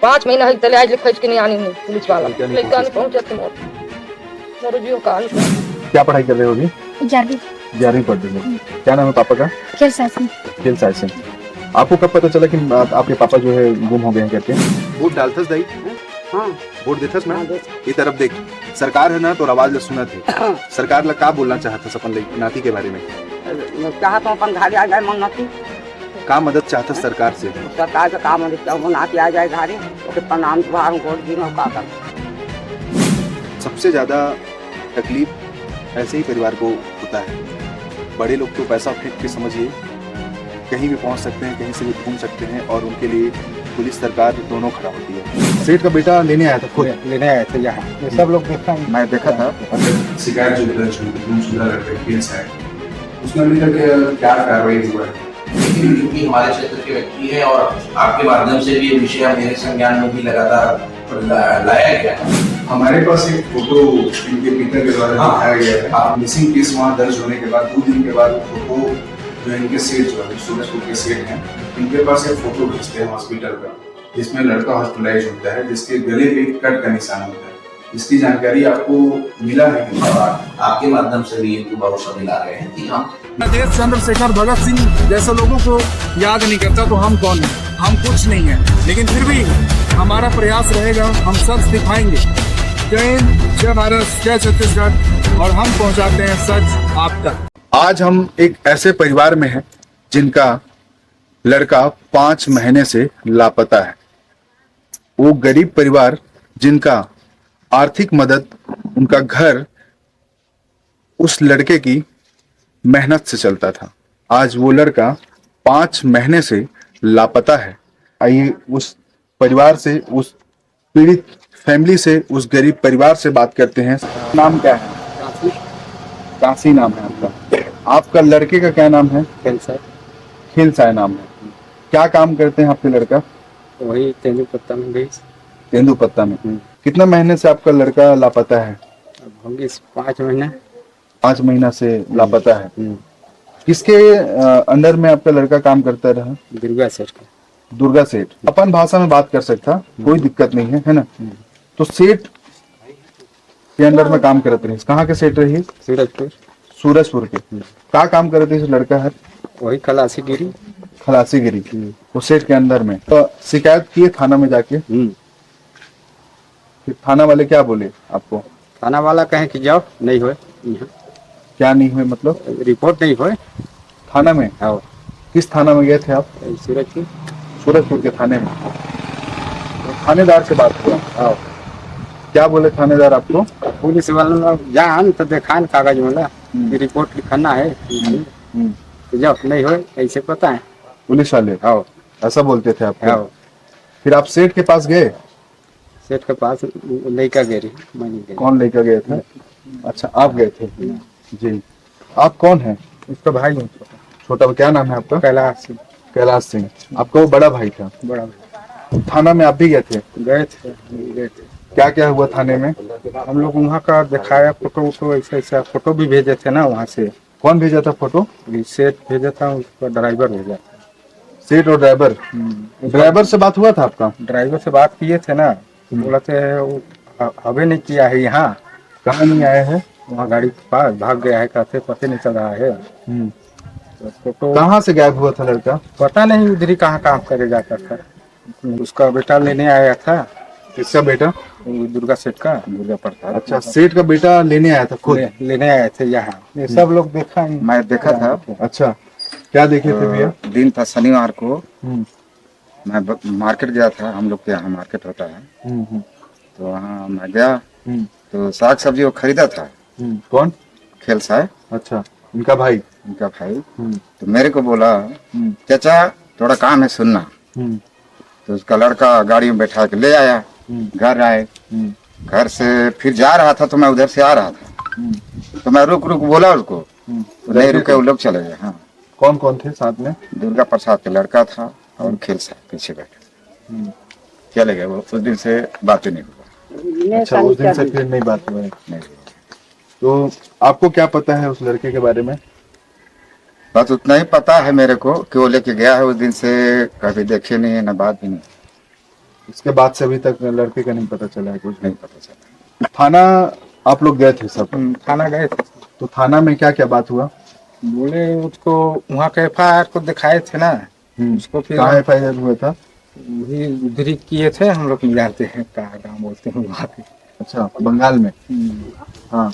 5 महीना है तले आज खर्च के नहीं आनी नहीं पुलिस वाला लड़का नहीं पहुंचा थे मोर जीव का क्या पढ़ाई कर रहे हो अभी? 11वीं पढ़ रहे हो। क्या नाम है पापा का? खेल साइंस। खेल साइंस। आपको कब पता चला कि आपके पापा जो है गुम हो गए हैं करके? वोट डालथस दई? हाँ वोट देथस ना? ये तरफ देख, सरकार है ना तो आवाज सुना थे। सरकार ला का बोलना चाहता अपन नाती के बारे में? चाहता हूँ अपन घर आ जाए मन नाती। का मदद चाहता सरकार से? सरकार से का मदद चाहूँ नाती आ जाए घरे तो प्रणाम तुहार वोट दी का कर। सबसे ज्यादा तकलीफ ऐसे ही परिवार को होता है। बड़े लोग तो पैसा फेंक के समझिए कहीं भी पहुंच सकते हैं, कहीं से भी घूम सकते हैं और उनके लिए पुलिस सरकार दोनों खड़ा होती है। सेठ का बेटा लेने आया था, खुद लेने आए थे यहाँ। ये सब लोग देखा, मैं देखा था। शिकायत जो दर्ज हुई गुमशुदा लड़के केस है, उसमें अभी तक क्या कार्रवाई हुआ है? लेकिन क्योंकि हमारे क्षेत्र के व्यक्ति है और आपके माध्यम से भी ये विषय मेरे संज्ञान में भी लगातार लाया गया है। हमारे पास एक फोटो इनके पिता के द्वारा दिखाया गया है। आप मिसिंग केस वहाँ दर्ज होने के बाद 2 दिन के बाद फोटो जो इनके सेठ जो है सूरजपुर के सेठ हैं, इनके पास एक फोटो भेजते हैं हॉस्पिटल का, जिसमें लड़का हॉस्पिटलाइज होता है, जिसके गले पे कट का निशान होता है। इसकी जानकारी आपको मिला है कि आपके माध्यम से भी इनको भरोसा दिला रहे हैं कि हम देश चंद्रशेखर भगत सिंह जैसे लोगों को याद नहीं करता तो हम कौन हैं? हम कुछ नहीं है, लेकिन फिर भी हमारा प्रयास रहेगा, हम सब दिखाएंगे। जय हिंद, जय भारत, जय छत्तीसगढ़, और हम पहुंचाते हैं सच आप तक। आज हम एक ऐसे परिवार में हैं जिनका लड़का 5 महीने से लापता है। वो गरीब परिवार जिनका आर्थिक मदद, उनका घर उस लड़के की मेहनत से चलता था, आज वो लड़का 5 महीने से लापता है। आइए उस परिवार से, उस पीड़ित फैमिली से, उस गरीब परिवार से बात करते हैं। नाम क्या है? काशी नाम है आपका। आपका लड़के का क्या नाम है? खेलसाय नाम है। क्या काम करते हैं आपके लड़का? वही तेंदुपत्ता में गई। तेंदुपत्ता में। कितना महीने से आपका लड़का लापता है? अब होंगे 5 महीना। 5 महीना से लापता है। किसके अंडर में आपका लड़का काम करता रहा? दुर्गा सेठ का। दुर्गा सेठ। अपन भाषा में बात कर सकता, कोई दिक्कत नहीं है ना? तो सेठ के अंडर में काम करते रहे। कहाँ के सेठ रही? सूरजपुर के। क्या काम करते थे लड़का है? वही खलासीगिरी। वो सेठ के अंदर में। तो शिकायत किए थाना में जाके? फिर थाना वाले क्या बोले आपको? थाना वाला कहे कि जाओ, नहीं हुए। क्या नहीं हुए मतलब? रिपोर्ट नहीं हुए थाना में। आओ। किस थाना में गए थे आप? सूरजपुर के थाने में। तो थानेदार से बात हुआ? आओ। क्या बोले थानेदार आपको? पुलिस वाला जान तो देखा न कागज वाला रिपोर्ट लिखना है तो जाओ, नहीं हुए ऐसे पता है। पुलिस वाले आओ ऐसा बोलते थे आपको? आओ। फिर आप सेठ के पास गए? सेठ के पास लड़का गए, मैं नहीं गया। कौन लेकर गए थे? अच्छा आप गए थे जी। आप कौन है? उसका भाई हूँ। छोटा। क्या नाम है आपका? कैलाश सिंह। आपका वो बड़ा भाई था? बड़ा भाई। थाना में आप भी गए थे? गए थे। क्या क्या हुआ थाने में? हम लोग वहाँ का दिखाया फोटो, ऐसा फोटो भी भेजे थे ना वहाँ से। कौन भेजा था फोटो? सेठ भेजा था, उसका ड्राइवर भेजा था। सेठ और ड्राइवर? ड्राइवर से बात हुआ था आपका? ड्राइवर से बात किए थे ना, बोला थे हवे नहीं किया है यहाँ। कहाँ नहीं आया है? वहाँ गाड़ी के पास भाग गया है, कहते पता नहीं चल रहा है। तो फोटो कहाँ से गायब हुआ था लड़का? पता नहीं, उधर ही कहाँ काम करे जाता था। उसका बेटा लेने आया था। किसका बेटा? दुर्गा सेठ का, दुर्गा प्रसाद। अच्छा, सेठ का बेटा लेने आया था खुद? लेने आए थे यहाँ। ये सब लोग देखा, मैं देखा था। अच्छा, क्या देखे थे भैया? दिन था शनिवार को, मैं मार्केट गया था। हम लोग के यहाँ मार्केट होता है, तो वहाँ मैं गया तो साग सब्जी वो खरीदा था। कौन? खेलसाय। अच्छा, इनका भाई? इनका भाई। तो मेरे को बोला चाचा थोड़ा काम है सुनना। तो उसका लड़का गाड़ी में बैठा के ले आया, घर आए। घर से फिर जा रहा था तो मैं उधर से आ रहा था, तो मैं रुक बोला उसको, तो नहीं रुके, वो लोग चले गए। हाँ। कौन कौन थे साथ में? दुर्गा प्रसाद का लड़का था और खेलसाय पीछे बैठे चले गए। वो उस दिन से बात ही नहीं हुआ। अच्छा, उस दिन से फिर नहीं बात हुआ? नहीं। तो आपको क्या पता है उस लड़के के बारे में? बस उतना ही पता है मेरे को कि वो लेके गया है, उस दिन से कभी देखे नहीं है, ना बात भी नहीं। इसके बाद से अभी तक लड़के का नहीं पता चला है कुछ? नहीं पता चला। थाना आप लोग गए थे सब? थाना गए थे। तो थाना में क्या क्या बात हुआ? बोले उसको वहाँ के FIR को दिखाए थे ना, उसको फिर कहाँ FIR हुआ था? वही उधर ही किए थे, हम लोग नहीं जानते हैं कहाँ गाँव बोलते हैं वहाँ पे। अच्छा, बंगाल में? हाँ।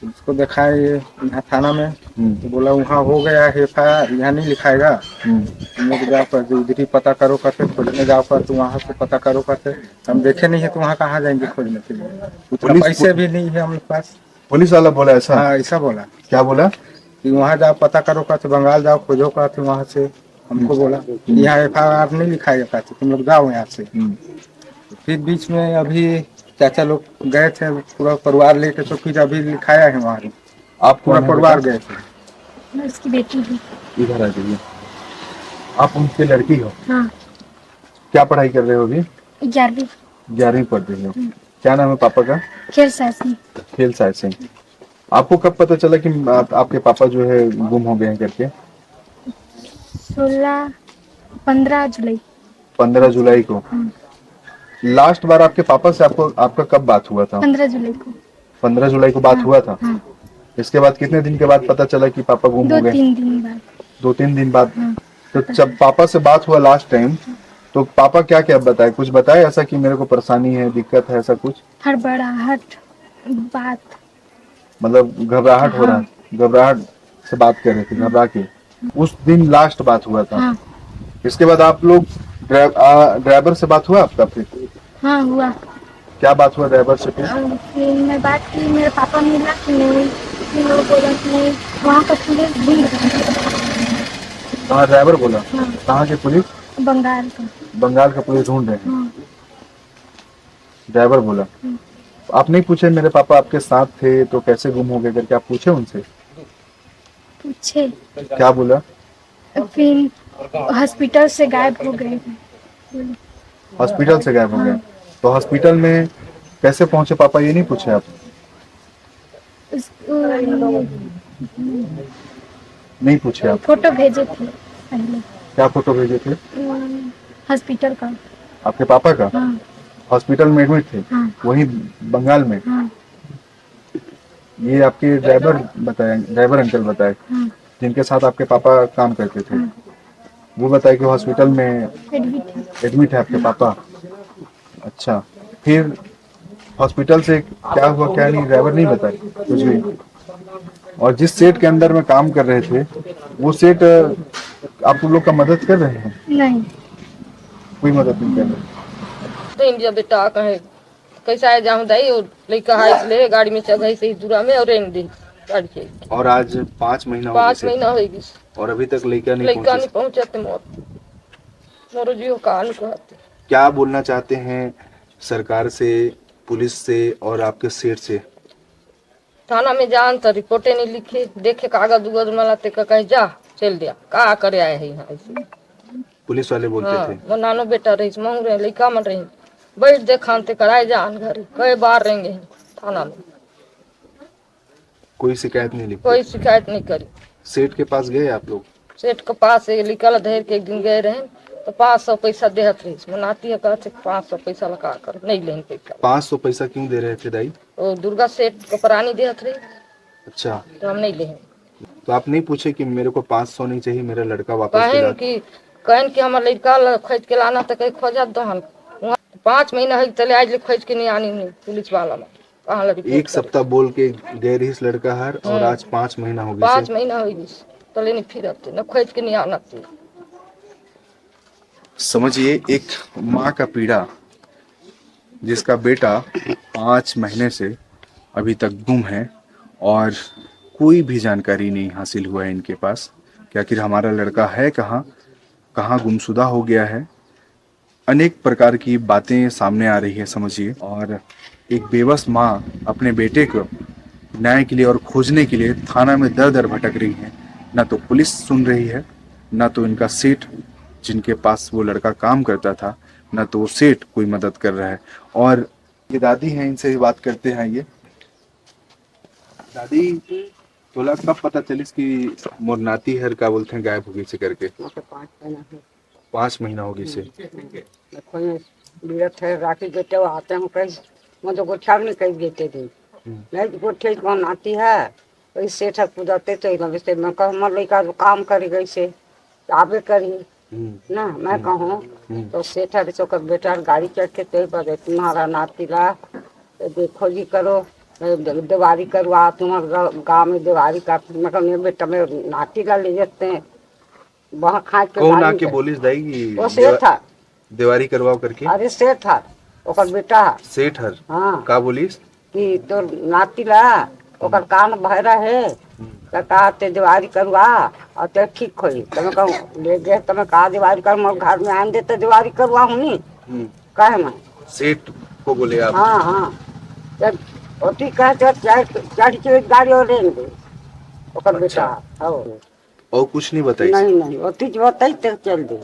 उसको दिखाए यहाँ थाना में, तो बोला वहाँ हो गया है FIR, यहाँ नहीं लिखाएगा, तुम लोग जाओ कर उधर ही पता करो करते, खोजने जाओ कर, तो वहाँ से पता करो करते। हम देखे नहीं है तो वहाँ कहाँ जाएंगे खोजने के लिए, उतना पैसे भी नहीं है हम लोग पास। पुलिस वाला बोला ऐसा? हाँ ऐसा बोला। क्या बोला? कि वहाँ जाओ पता करो कहते, बंगाल जाओ खोजो कहते, वहाँ से हमको बोला यहाँ FIR नहीं लिखाएगा कहते, तुम लोग जाओ यहाँ से। फिर बीच में अभी चाचा लोग गए थे पूरा परिवार लेके, तो फिर अभी लिखाया है वहाँ। आप पूरा परिवार गए थे। मैं उसकी बेटी हूँ। इधर आ जाइए। आप उनकी लड़की हो? हाँ। क्या पढ़ाई कर रहे हो अभी? 11वीं। 11वीं पढ़ रही हो। क्या नाम है पापा का? खेल साहसी। खेल साहब सिंह। आपको कब पता चला कि आपके पापा जो है गुम हो गए हैं करके? 15 जुलाई। 15 जुलाई को? लास्ट बार आपके पापा से आपका कब बात हुआ था? 15 जुलाई को। 15 जुलाई को बात हुआ था? इसके बाद कितने दिन के बाद पता चला कि पापा गुम हो गए? 2-3 दिन बाद। 2-3 दिन बाद? तो जब पापा से बात हुआ लास्ट टाइम, तो पापा क्या क्या बताए? कुछ बताए ऐसा कि मेरे को परेशानी है, दिक्कत है, ऐसा कुछ? हड़बड़ाहट बात, मतलब घबराहट हो रहा? घबराहट से बात कर रहे थे, घबरा के? उस दिन लास्ट बात हुआ था? इसके बाद आप लोग ड्राइवर से बात हुआ आपका फिर? हाँ हुआ। क्या बात हुआ ड्राइवर से फिर? फिर मैं बात की, मेरे पापा मिला कि नहीं, फिर वो बोला कि वहाँ का पुलिस ढूंढ रहा है। कहाँ ड्राइवर बोला? कहाँ के पुलिस? बंगाल का। बंगाल का पुलिस ढूंढ रहे हैं? ड्राइवर बोला। आप नहीं पूछे मेरे पापा आपके साथ थे तो कैसे गुम हो गए करके? आप पूछे उनसे? पूछे। क्या बोला? फिर हॉस्पिटल से गायब हो गए। हॉस्पिटल से गायब हो गए? तो हॉस्पिटल में कैसे पहुंचे पापा, ये नहीं पूछे आप? नहीं पूछे आप? फोटो भेजे थे पहले। क्या फोटो भेजे थे? हॉस्पिटल का। आपके पापा का? हॉस्पिटल में एडमिट थे? वही बंगाल में? ये आपके ड्राइवर अंकल बताए, जिनके साथ आपके पापा काम करते थे, वो बताए कि हॉस्पिटल में एडमिट है आपके पापा। अच्छा, फिर हॉस्पिटल से क्या हुआ क्या नहीं ड्राइवर नहीं बताए कुछ भी? और जिस सेट के अंदर में काम कर रहे थे, वो सेट आप लोग का मदद कर रहे हैं? नहीं, कोई मदद नहीं कर रहे। तो इंडिया बेटा कहे कैसा है जाऊँ दाई, और लड़का हाइट ले गाड़ी में चढ़ गई सही दूरा में और रेंग दी गाड़ी के। और आज 5 महीना 5 महीना हो गई और अभी तक लड़का नहीं पहुंचते मोर जियो कान कहते। क्या बोलना चाहते हैं सरकार से, पुलिस से और आपके सेठ से? थाना में जान तो रिपोर्टे नहीं लिखे, देखे कागज उगज मला ते कहे जा चल दिया, का करे आए है यहाँ ऐसे। पुलिस वाले बोलते थे? वो नानो बेटा रही महू रहे लड़का मन रही, बैठ दे खानते कराए जान घर, कई बार रहेंगे थाना में। कोई शिकायत नहीं लिखी? कोई शिकायत नहीं करी। सेठ के पास गए आप लोग? सेठ के पास निकल धैर के एक दिन गए रहे तो 500 पैसा देहत रही, मनाती है कहते 500 पैसा लगा कर नहीं लेंगे पैसा। 500 पैसा क्यों दे रहे थे दाई? वो दुर्गा सेठ को परानी देहत रही। अच्छा, तो हम नहीं लेंगे। तो आप नहीं पूछे कि मेरे को 500 नहीं चाहिए, मेरा लड़का वापस दिला? कहन कि हमारे लड़का खोज के लाना तो कहीं खोजा दो हम 5 महीना है चले आज खोज के नहीं आनी नहीं पुलिस वाला में कहाँ लड़ी। 1 सप्ताह बोल के गए रही लड़का हर, और आज 5 महीना हो गया। 5 महीना हो गई तो लेने फिर आते न खोज के नहीं आना थी। समझिए एक माँ का पीड़ा, जिसका बेटा 5 महीने से अभी तक गुम है और कोई भी जानकारी नहीं हासिल हुआ है इनके पास कि आखिर हमारा लड़का है कहाँ, कहाँ गुमशुदा हो गया है। अनेक प्रकार की बातें सामने आ रही है समझिए, और एक बेबस माँ अपने बेटे को न्याय के लिए और खोजने के लिए थाना में दर दर भटक रही है। ना तो पुलिस सुन रही है, ना तो इनका सेठ जिनके पास वो लड़का काम करता था, ना तो वो सेठ कोई मदद कर रहा है। और ये दादी हैं, इनसे भी बात करते हैं। ये दादी, तोला कब पता चलिस कि मोर नाती हर का बोलते हैं गायब हो गई से करके? 5 महीना हो गई से। बिरत है राखी बेटे वो आते हैं कहीं मुझे गोठा नहीं कहीं देते थे नहीं गोठे कौन आती है तो इस सेठ पूजाते तो वैसे मैं कहूँ मर लड़का जो काम करी गई से आबे करी ना मैं कहूँ तो सेठ कर बेटा गाड़ी चढ़ के तो बजे तुम्हारा नाती ला तो देखो जी करो दिवाली करवा तुम्हारे गाँव में दिवाली का मैं कहूँ बेटा मैं नाती ला ले जाते हैं वहाँ खा के कौन आके बोलिस दाई कि वो सेठ था दिवाली करवाओ करके? अरे सेठ था ओकर बेटा सेठ हर हाँ का बोलिस कि तो नाती ला ओकर कान भरा है तो कहा ते दिवाली करवा और ते ठीक होई तो मैं कहूँ ले गए तो मैं कहा दिवाली कर मैं घर में आन दे तो दिवाली करवा हूँ नहीं कहे मैं सेठ को बोले आप? हाँ हाँ तो ठीक है तो चार गाड़ी और लेंगे ओकर बेटा हो और कुछ नहीं बताई? नहीं नहीं वो तीज बताई तो चल दे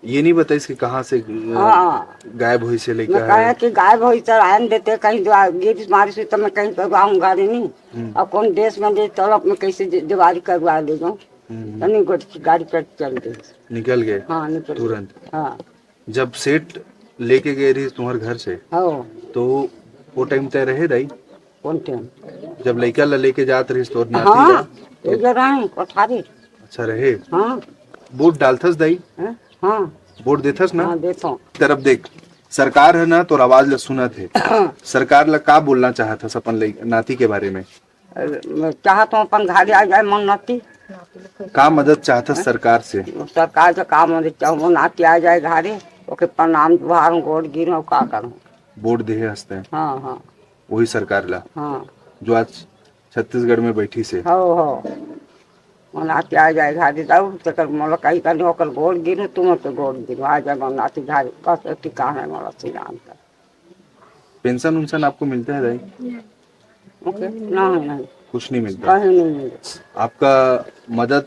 ये नहीं बताइस कि कहाँ से हाँ गायब हुई से लेकर मैं कहा कि गायब हुई तो आयन देते कहीं गिर मारी से तो मैं कहीं करवाऊंगा नहीं और कौन देश में दे तलब में कैसे दिवाली करवा ले जाऊँ नहीं गाड़ी पर चल गए निकल गए? हाँ निकल तुरंत? हाँ जब सेठ लेके गए रही तुम्हारे घर से हो तो वो टाइम तय रहे दाई? कौन टाइम जब लड़का ला लेके जात रही तो हाँ ले रहे कोठारी अच्छा रहे? हाँ वोट डालथस दाई? हाँ वोट देथस ना? हाँ देता हूँ तरफ देख सरकार है ना तो आवाज ला सुना थे सरकार ला का बोलना चाहता अपन नाती के बारे में? मैं चाहता हूँ अपन घर आ जाए मन नाती का मदद चाहता सरकार से? सरकार से काम मदद चाहूँ नाती आ जाए घरे ओके प्रणाम दुहार गोड़ गिरो का करूँ वोट दे हंसते हैं हाँ हाँ वही सरकार ला हाँ जो आज छत्तीसगढ़ में बैठी से हो नाती आ जाए घाटी दाऊ तक मोला कहीं करनी ओकर गोड़ गिरू तुम के गोड़ गिरू आ जाए नाती घाटी बस ठिकाना है मोला सिद्धांत का पेंशन उनशन आपको मिलता है दाई? ओके नहीं नहीं कुछ नहीं मिलता? कहीं नहीं मिले आपका मदद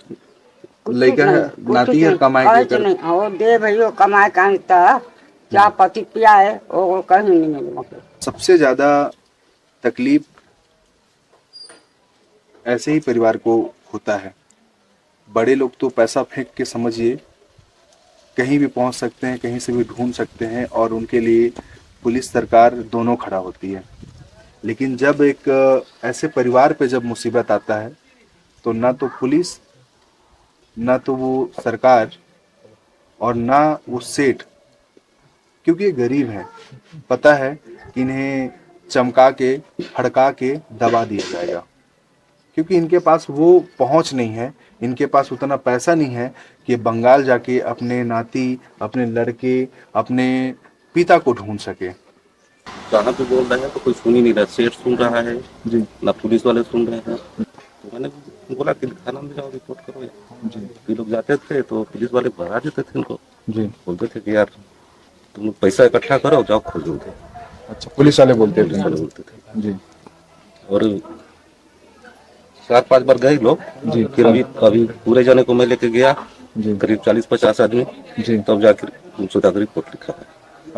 लड़का नाती है कमाए के कर? नहीं वो दे भैया कमाए कहीं तो क्या पति पिया है वो कहीं नहीं मिले मुझे। सबसे ज्यादा तकलीफ ऐसे ही परिवार को होता है। बड़े लोग तो पैसा फेंक के समझिए कहीं भी पहुंच सकते हैं, कहीं से भी ढूंढ सकते हैं और उनके लिए पुलिस सरकार दोनों खड़ा होती है। लेकिन जब एक ऐसे परिवार पे जब मुसीबत आता है तो ना तो पुलिस, ना तो वो सरकार और ना वो सेठ, क्योंकि ये गरीब हैं, पता है कि इन्हें चमका के हड़का के दबा दिया जाएगा, क्योंकि इनके पास वो पहुंच नहीं है, इनके पास उतना पैसा नहीं है कि बंगाल जाके अपने नाती, अपने लड़के, अपने पिता को ढूंढ सके। जहाँ पे बोल रहे हैं तो कोई सुन ही नहीं रहा, सेठ सुन रहा है जी, ना पुलिस वाले सुन रहे हैं। तो मैंने बोला कि थाना में जाओ रिपोर्ट करो जी। ये लोग जाते थे तो पुलिस वाले भगा देते थे इनको जी, बोलते थे कि यार तुम पैसा इकट्ठा करो जाओ खोल दो। अच्छा, पुलिस वाले बोलते थे जी। और 4-5 बार गए लोग जी, फिर अभी पूरे जाने को मैं लेके गया जी, करीब 40-50 आदमी जी, तब जाकर सुधाकर रिपोर्ट लिखा है।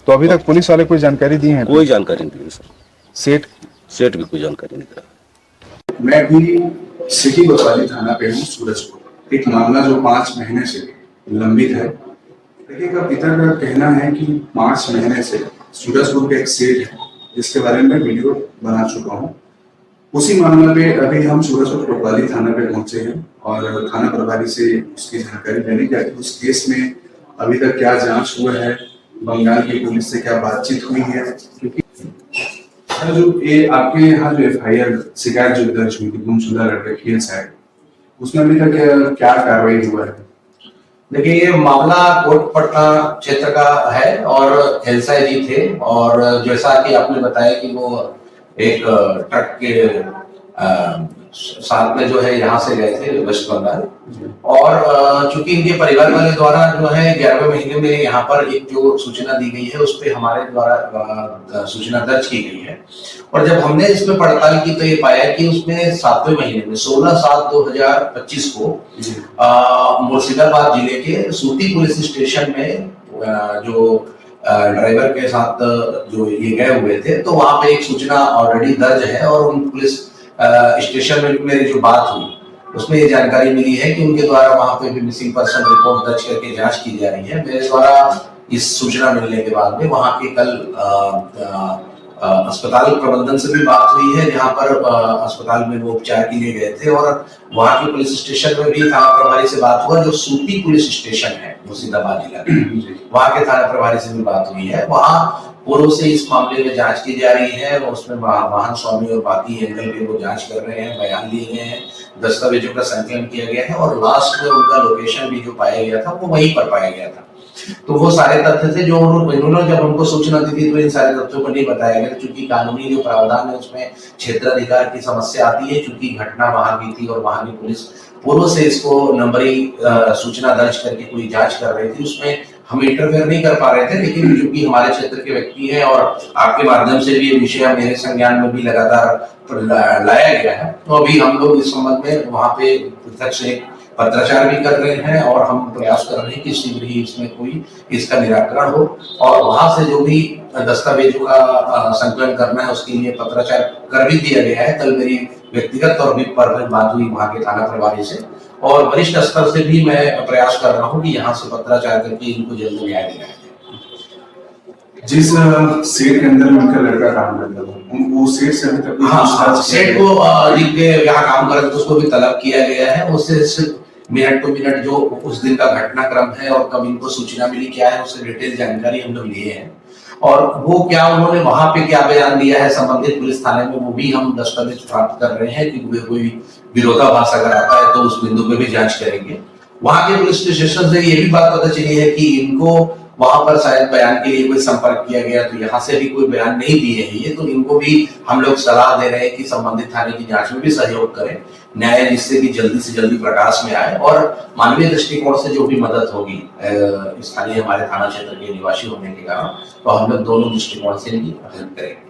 तो अभी तक पुलिस वाले कोई जानकारी दी है? कोई जानकारी नहीं दी सर। सेठ भी कोई जानकारी नहीं दिया। मैं भी सिटी कोतवाली थाना पे हूँ, सूरजपुर। एक मामला जो 5 महीने से लंबित है। देखिए, का पिता का कहना है कि 5 महीने से सूरजपुर के एक सेठ है जिसके बारे में वीडियो बना चुका हूँ। उसी मामले पे अभी हम सूरजपुर कोतवाली थाना पे पहुंचे हैं और थाना प्रभारी से उसकी जानकारी लेने के उस केस में अभी तक क्या जांच हुआ है, बंगाल की पुलिस से क्या बातचीत हुई है, क्योंकि जो ये आपके यहाँ जो FIR शिकायत जो दर्ज हुई थी गुमशुदा लड़के खेल साइड, उसमें अभी तक क्या कार्रवाई हुआ है? देखिए, ये मामला कोटपटना क्षेत्र का है और एलसाई जी थे और जैसा कि आपने बताया कि वो एक ट्रक के साथ में जो है यहाँ से गए थे वेस्ट बंगाल, और चूंकि इनके परिवार वाले द्वारा जो है 11वें महीने में यहाँ पर एक जो सूचना दी गई है उस पे हमारे द्वारा सूचना दर्ज की गई है। और जब हमने इसमें पड़ताल की तो ये पाया कि उसमें 7वें महीने में 16/7/2025 को मुर्शिदाबाद जिले के सूती पुलिस स्टेशन में जो ड्राइवर के साथ जो ये गए हुए थे तो वहां पे एक सूचना ऑलरेडी दर्ज है और उन पुलिस स्टेशन में मेरी जो बात हुई उसमें ये जानकारी मिली है कि उनके द्वारा वहां पे भी मिसिंग पर्सन रिपोर्ट दर्ज करके जांच की जा रही है। मेरे द्वारा इस सूचना मिलने के बाद में वहाँ के कल अस्पताल प्रबंधन से भी बात हुई है, जहाँ पर अस्पताल में वो उपचार के लिए गए थे, और वहाँ के पुलिस स्टेशन में भी थाना प्रभारी से बात हुआ। जो सूपी पुलिस स्टेशन है मुर्शिदाबाद जिला में, वहाँ के थाना प्रभारी से भी बात हुई है। वहाँ पूर्व से इस मामले में जांच की जा रही है, और उसमें वाहन स्वामी और बाकी एंगल के वो जांच कर रहे हैं, बयान लिए गए हैं, दस्तावेजों का संकलन किया गया है, और लास्ट में उनका लोकेशन भी जो पाया गया था वो वहीं पर पाया गया था। तो वो सारे तथ्य थे जो इन्होंने जब हमको सूचना दी थी तो इन सारे तथ्यों को नहीं बताया गया, क्योंकि कानूनी जो प्रावधान है उसमें क्षेत्राधिकार की समस्या आती है। क्योंकि घटना वहां की थी और वहां की पुलिस पूर्व से इसको नंबरी सूचना दर्ज करके कोई जांच कर रही थी, उसमें हम इंटरफेयर नहीं कर पा रहे थे। लेकिन चूंकि हमारे क्षेत्र के व्यक्ति हैं और आपके माध्यम से भी ये विषय मेरे संज्ञान में भी लगातार लाया गया है, तो अभी हम लोग इस संबंध में वहां पे प्रत्यक्ष पत्राचार भी कर रहे हैं, और हम प्रयास कर रहे हैं कि शीघ्र ही इसमें कोई इसका निराकरण हो, और वहां से जो भी दस्तावेजों का संकलन करना है उसके लिए पत्राचार कर भी दिया गया है। कल मेरी व्यक्तिगत तौर पर बात हुई वहां के थाना प्रभारी से, और वरिष्ठ स्तर से भी मैं प्रयास कर रहा हूँ कि यहाँ से पत्राचार करके इनको जल्द न्याय दिलाया जाए। जिस सेट के अंदर उनका लड़का काम करता था, वो सेट से अभी तक हाँ, सेट को जिनके यहाँ काम कर रहे थे उसको भी तलब किया गया है। उससे सिर्फ मिनट टू मिनट जो उस दिन का घटनाक्रम है और कब इनको सूचना मिली क्या है, उससे डिटेल जानकारी हम लोग लिए हैं, और वो क्या उन्होंने वहां पे क्या बयान दिया है संबंधित पुलिस थाने में, वो भी हम दस्तावेज प्राप्त कर रहे हैं। कि कोई विरोधाभास अगर आता है तो उस बिंदु पे भी जांच करेंगे। वहां के पुलिस स्टेशन से ये भी बात पता चली है कि इनको वहां पर शायद बयान के लिए कोई संपर्क किया गया, तो यहाँ से भी कोई बयान नहीं दिए हैं ये, तो इनको भी हम लोग सलाह दे रहे हैं कि संबंधित थाने की जांच में भी सहयोग करें, न्याय जिससे कि जल्दी से जल्दी प्रकाश में आए, और मानवीय दृष्टिकोण से जो भी मदद होगी स्थानीय हमारे थाना क्षेत्र के निवासी होने के कारण, तो हम लोग दोनों दृष्टिकोण से इनकी हेल्प करेंगे।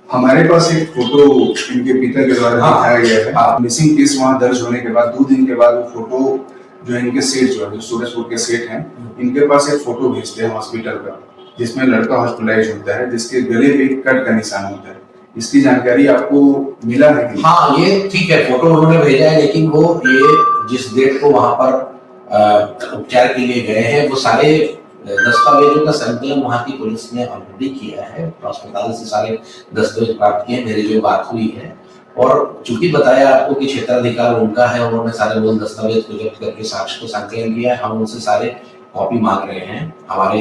हमारे पास एक फोटो इनके पिता के द्वारा दिखाया गया है। हाँ, मिसिंग केस वहाँ दर्ज होने के बाद 2 दिन के बाद वो फोटो जो है इनके सेठ जो है जो सूरजपुर के सेठ हैं, इनके पास एक फोटो भेजते हैं हॉस्पिटल का, जिसमें लड़का हॉस्पिटलाइज होता है, जिसके गले पे एक कट का निशान होता है। इसकी जानकारी आपको मिला है कि? हाँ, ये ठीक है, फोटो उन्होंने भेजा है, लेकिन वो ये जिस डेट को वहां पर उपचार के लिए गए हैं वो सारे दस्तावेजों का संकलन वहां की पुलिस ने ऑलरेडी किया है। अस्पताल से सारे दस्तावेज प्राप्त किए, मेरी जो बात हुई है, और चूंकि बताया आपको कि क्षेत्राधिकार उनका है, उन्होंने सारे वो दस्तावेज को जब्त करके साक्ष्य को संकलन किया है। हम उनसे सारे कॉपी मांग रहे हैं हमारे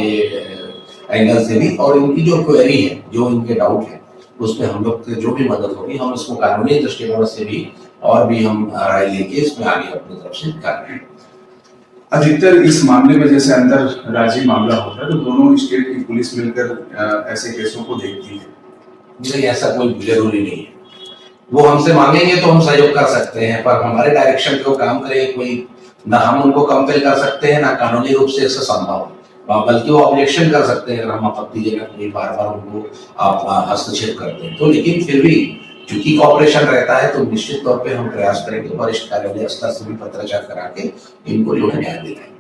एंगल से भी, और इनकी जो क्वेरी है, जो इनके डाउट है, उसमें हम लोग जो भी मदद होगी हम इसको कानूनी दृष्टिकोण से भी और भी हम राय लेके इसमें आगे अपनी तरफ से कर रहे हैं। अधिकतर इस मामले में जैसे अंतर राज्य मामला होता है तो दोनों स्टेट की पुलिस मिलकर ऐसे केसों को देखती है। नहीं, ऐसा कोई जरूरी नहीं है। वो हमसे मांगेंगे तो हम सहयोग कर सकते हैं, पर हमारे डायरेक्शन पे वो काम करेंगे कोई ना हम उनको कंपेल कर सकते हैं, ना कानूनी रूप से इससे संभव, बल्कि वो ऑब्जेक्शन कर सकते हैं अगर हम आपत्तिजनक बार बार उनको आप हस्तक्षेप करते हैं तो। लेकिन फिर भी चूंकि कॉपरेशन रहता है तो निश्चित तौर पे हम प्रयास करेंगे वरिष्ठ कार्यालय स्तर से भी पत्राचार करा के इनको जो है न्याय दिलाएंगे।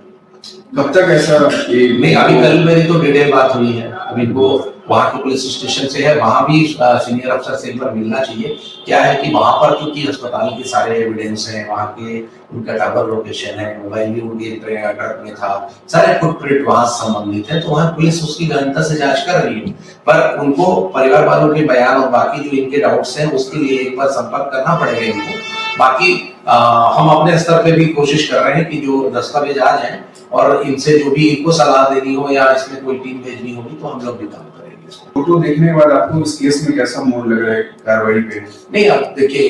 कब तक ऐसा? नहीं, अभी कल मेरी तो डिटेल बात हुई है, अभी इनको वहाँ के पुलिस स्टेशन से है, वहाँ भी सीनियर अफसर से एक बार मिलना चाहिए। क्या है कि वहाँ पर क्योंकि अस्पताल के सारे एविडेंस हैं, वहाँ के उनका टावर लोकेशन है, मोबाइल भी उनके ट्रक में था, सारे फुटप्रिंट वहाँ संबंधित है, तो वहाँ पुलिस उसकी गहनता से जांच कर रही है। पर उनको परिवार वालों के बयान और बाकी जो इनके डाउट्स हैं उसके लिए एक बार संपर्क करना पड़ेगा इनको। बाकी हम अपने स्तर पे भी कोशिश कर रहे हैं कि जो दस्तावेज आ जाए और इनसे जो भी इनको सलाह देनी हो या इसमें कोई टीम भेजनी होगी तो हम लोग भी काम करेंगे। फोटो देखने के बाद आपको इस केस में कैसा मोड़ लग रहा है कार्रवाई पे? नहीं, अब देखिए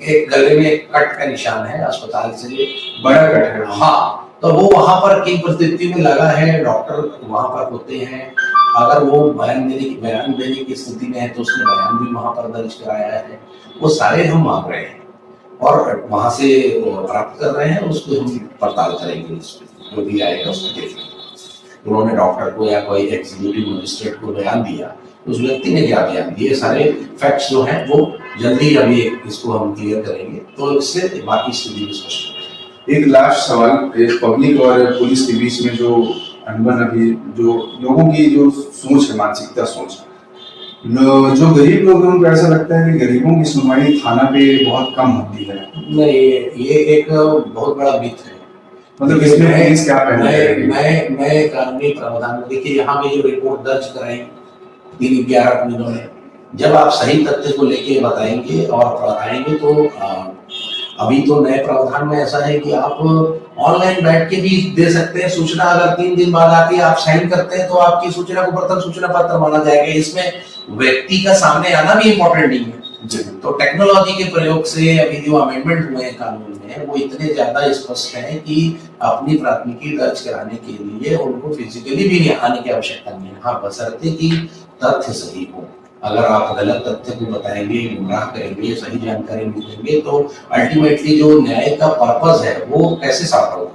एक गले में कट का निशान है, अस्पताल से बड़ा कट है। हाँ, तो वो वहां पर किन परिस्थिति में लगा है, डॉक्टर वहां पर होते हैं, अगर वो बयान देने की स्थिति में है तो उसने बयान भी वहां पर दर्ज कराया है। वो सारे हम मांग रहे हैं और वहां से प्राप्त कर रहे हैं, उसको हम पड़ताल करेंगे, जो भी आएगा उसको देखेंगे। उन्होंने डॉक्टर को या कोई एग्जीक्यूटिव मजिस्ट्रेट को बयान दिया, उस व्यक्ति ने क्या बयान दिए, सारे फैक्ट्स जो हैं वो जल्दी अभी इसको हम क्लियर करेंगे तो इससे बाकी स्थिति स्पष्ट होगी। एक लास्ट सवाल, पब्लिक और पुलिस के बीच में जो अनबन अभी जो लोगों की जो सोच है, मानसिकता सोच, जो गरीब लोग हैं उनको ऐसा लगता है कि गरीबों की सुनवाई थाना पे बहुत कम होती है। नहीं, ये एक बहुत बड़ा मिथ है। मतलब इसमें पुलिस क्या कहना है? मैं कानूनी प्रावधान में देखिए यहाँ पे जो रिपोर्ट दर्ज कराई 3/11 को इन्होंने, जब आप सही तथ्य को लेके बताएंगे और बताएंगे तो अभी तो नए प्रावधान में ऐसा है कि आप ऑनलाइन बैठ के भी दे सकते हैं सूचना। अगर 3 दिन बाद आके आप साइन करते हैं तो आपकी सूचना को प्रथम सूचना पत्र माना जाएगा। इसमें व्यक्ति का सामने आना भी इम्पोर्टेंट नहीं है। तो टेक्नोलॉजी के प्रयोग से अभी जो अमेंडमेंट हुए हैं कानून में वो इतने ज्यादा स्पष्ट हैं कि अपनी प्राथमिकी दर्ज कराने के लिए उनको फिजिकली भी आने की आवश्यकता नहीं है। हाँ, बशर्ते कि तथ्य सही हो। अगर आप गलत तथ्य को बताएंगे, गुमराह करेंगे, सही जानकारी नहीं देंगे तो अल्टीमेटली जो न्याय का पर्पस है वो कैसे साफ होगा?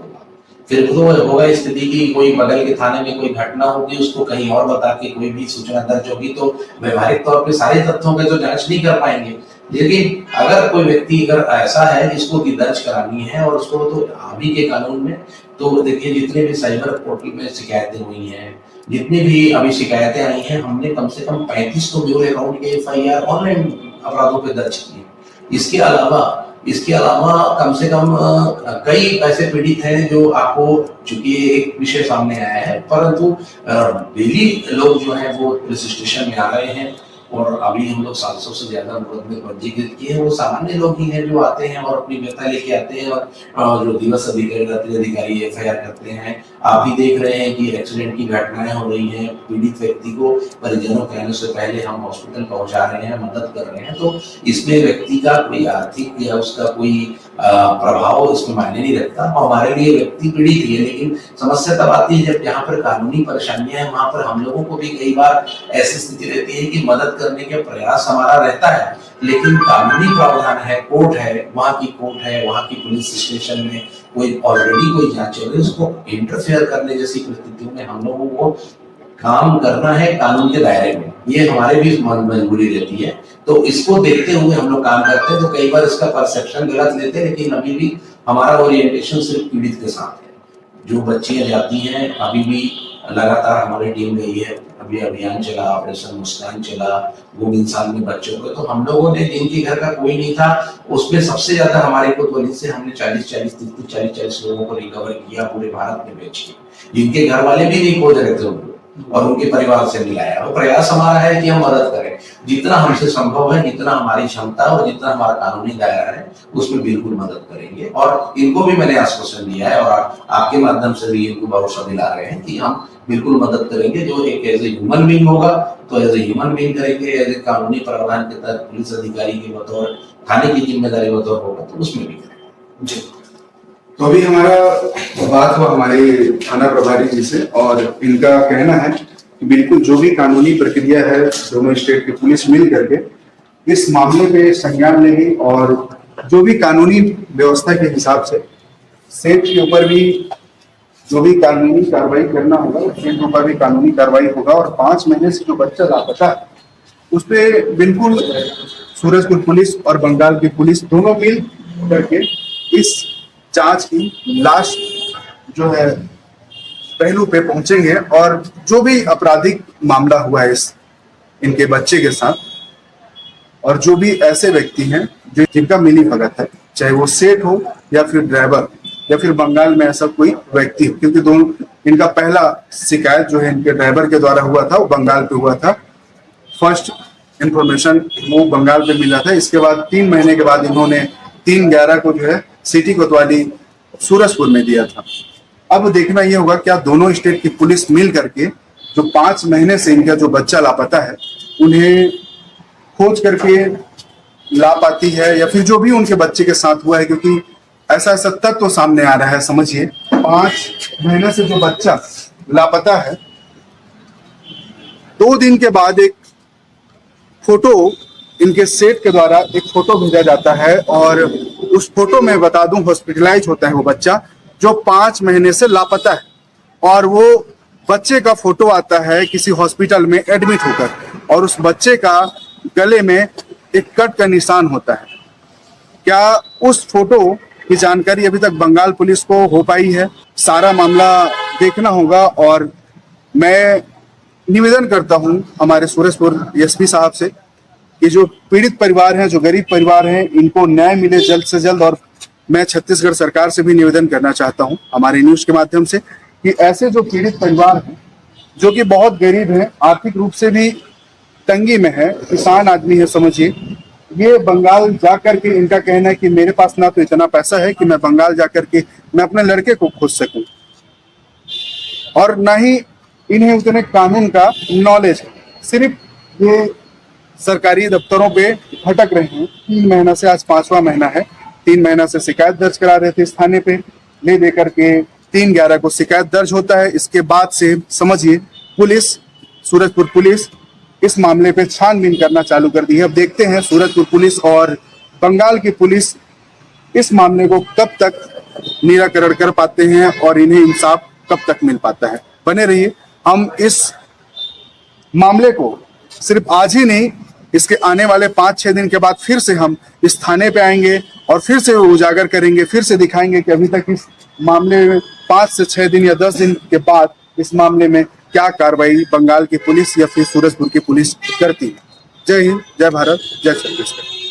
फिर तो होगा स्थिति की कोई बगल के थाने में कोई घटना होगी, उसको कहीं और बता के कोई भी सूचना दर्ज होगी तो व्यवहारिक तौर पे सारे तथ्यों के तो जांच नहीं कर पाएंगे। लेकिन अगर कोई व्यक्ति अगर ऐसा है जिसको की दर्ज करानी है और उसको तो अभी के कानून में तो देखिए जितने भी साइबर पोर्टल में शिकायतें हुई हैं, जितनी भी अभी शिकायतें आई हैं, हमने कम से कम 35 तो म्यूल अकाउंट के FIR ऑनलाइन अपराधों पे दर्ज किए। इसके अलावा कम से कम कई ऐसे पीड़ित हैं जो आपको, चूंकि एक विषय सामने आया है, परंतु डेली लोग जो है वो पुलिस स्टेशन में आ रहे हैं और अभी हम लोग 700 से ज्यादा मुकदमे पंजीकृत किए हैं। वो सामान्य लोग ही हैं जो आते हैं और अपनी व्यथा लेके आते हैं और जो दिवस अधिकारी, रात्रि अधिकारी FIR करते हैं। आप भी देख रहे हैं कि एक्सीडेंट की घटनाएं हो रही हैं, पीड़ित व्यक्ति को परिजनों के आने से पहले हम हॉस्पिटल पहुंचा रहे हैं, मदद कर रहे हैं। तो इसमें व्यक्ति का कोई आर्थिक या उसका कोई प्रभाव इसमें मायने नहीं रखता। हमारे लिए व्यक्ति पीड़ित ही है, लेकिन समस्या तब आती है जब जहाँ पर कानूनी परेशानियां हैं वहां पर हम लोगों को भी कई बार ऐसी स्थिति रहती है कि मदद करने के प्रयास हमारा रहता है, लेकिन कानूनी प्रावधान है, कोर्ट है, वहाँ की कोर्ट है, वहाँ की पुलिस स्टेशन में कोई ऑलरेडी कोई जांच चल रही है, उसको इंटरफेयर करने जैसी परिस्थितियों में हम लोगों को काम करना है कानून के दायरे में। ये हमारे भी मजबूरी रहती है, तो इसको देखते हुए हम लोग काम करते हैं। तो कई बार इसका परसेप्शन गलत लेते हैं, लेकिन अभी भी हमारा ओरिएंटेशन सिर्फ पीड़ित के साथ है। जो बच्चियां जाती हैं, अभी भी लगातार हमारी टीम गई है, अभी अभियान चला, ऑपरेशन मुस्कान चला, गुम इंसान में बच्चों को, तो हम लोगों ने जिनके घर का कोई नहीं था उसमें सबसे ज्यादा हमारे कोतवाली से हमने 40-40 लोगों को रिकवर किया, पूरे भारत में बेच के, जिनके घर वाले भी नहीं खोज रहे थे उनको और उनके परिवार से मिलाया। वो प्रयास हमारा है कि हम मदद करें जितना हमसे संभव है, जितना हमारी क्षमता और जितना हमारा कानूनी दायरा है उसमें बिल्कुल मदद करेंगे। और इनको भी मैंने आश्वासन दिया है और आपके माध्यम से भी इनको भरोसा दिला रहे हैं कि हम बिल्कुल मदद करेंगे। जो एक एज ए ह्यूमन बीइंग होगा तो एज ए ह्यूमन बीइंग करेंगे, एज ए कानूनी प्रावधान के तहत पुलिस अधिकारी के बतौर, थाने की जिम्मेदारी बतौर होगा तो उसमें भी करेंगे जी। तो अभी हमारा बात हुआ हमारे थाना प्रभारी जी से और इनका कहना है कि बिल्कुल जो भी कानूनी प्रक्रिया है दोनों स्टेट की पुलिस मिल करके इस मामले पे संज्ञान लेगी और जो भी कानूनी व्यवस्था के हिसाब से सेठ के ऊपर भी जो भी कानूनी कार्रवाई करना होगा उसके ऊपर भी कानूनी कार्रवाई होगा। और 5 महीने से जो बच्चा लापता है उस पर बिल्कुल सूरजपुर पुलिस और बंगाल की पुलिस दोनों मिल करके इस जांच की लास्ट जो है पहलू पे पहुंचेंगे और जो भी आपराधिक मामला हुआ है इस इनके बच्चे के साथ और जो भी ऐसे व्यक्ति हैं जो जिनका मिली भगत है, चाहे वो सेठ हो या फिर ड्राइवर या फिर बंगाल में ऐसा कोई व्यक्ति हो, क्योंकि दोनों इनका पहला शिकायत जो है इनके ड्राइवर के द्वारा हुआ था वो बंगाल पे हुआ था। फर्स्ट इंफॉर्मेशन वो बंगाल पे मिला था। इसके बाद 3 महीने के बाद इन्होंने 3/11 को जो है सिटी कोतवाली सूरजपुर में दिया था। अब देखना यह होगा क्या दोनों स्टेट की पुलिस मिल करके जो 5 महीने से इनका जो बच्चा लापता है उन्हें खोज करके ला पाती है या फिर जो भी उनके बच्चे के साथ हुआ है, क्योंकि ऐसा तथ्य तो सामने आ रहा है। समझिए 5 महीने से जो बच्चा लापता है, 2 दिन के बाद एक फोटो इनके सेठ के द्वारा एक फोटो भेजा जाता है और उस फोटो में बता दूं हॉस्पिटलाइज होता है वो बच्चा जो 5 महीने से लापता है और वो बच्चे का फोटो आता है किसी हॉस्पिटल में एडमिट होकर और उस बच्चे का गले में एक कट का निशान होता है। क्या उस फोटो की जानकारी अभी तक बंगाल पुलिस को हो पाई है? सारा मामला देखना होगा और मैं निवेदन करता हूं हमारे सूरजपुर एसपी साहब से कि जो पीड़ित परिवार हैं, जो गरीब परिवार हैं, इनको न्याय मिले जल्द से जल्द और मैं छत्तीसगढ़ सरकार से भी निवेदन करना चाहता हूं हमारे न्यूज के माध्यम से कि ऐसे जो पीड़ित परिवार हैं, जो कि बहुत गरीब हैं, आर्थिक रूप से भी तंगी में है, किसान आदमी है समझिए, ये बंगाल जाकर के इनका कहना है कि मेरे पास ना तो इतना पैसा है कि मैं बंगाल जाकर के मैं अपने लड़के को खोज सकूं, और ना ही इन्हें उतने कानून का नॉलेज है। सिर्फ ये सरकारी दफ्तरों पे भटक रहे हैं। 3 महीना से, आज 5वां महीना है, 3 महीना से शिकायत दर्ज करा रहे थे इस थाने पे, ले देकर के 3/11 को शिकायत दर्ज होता है। इसके बाद से समझिए पुलिस, सूरजपुर पुलिस इस मामले पे छानबीन करना चालू कर दी है। अब देखते हैं सूरजपुर पुलिस और बंगाल की पुलिस इस मामले को कब तक निराकरण कर पाते हैं और इन्हें इंसाफ कब तक मिल पाता है। बने रहिए, हम इस मामले को सिर्फ आज ही नहीं, इसके आने वाले 5-6 दिन के बाद फिर से हम इस थाने पे आएंगे और फिर से उजागर करेंगे, फिर से दिखाएंगे कि अभी तक इस मामले में 5 से 6 दिन या 10 दिन के बाद इस मामले में क्या कार्रवाई बंगाल की पुलिस या फिर सूरजपुर की पुलिस करती है। जय हिंद, जय भारत, जय छत्तीसगढ़।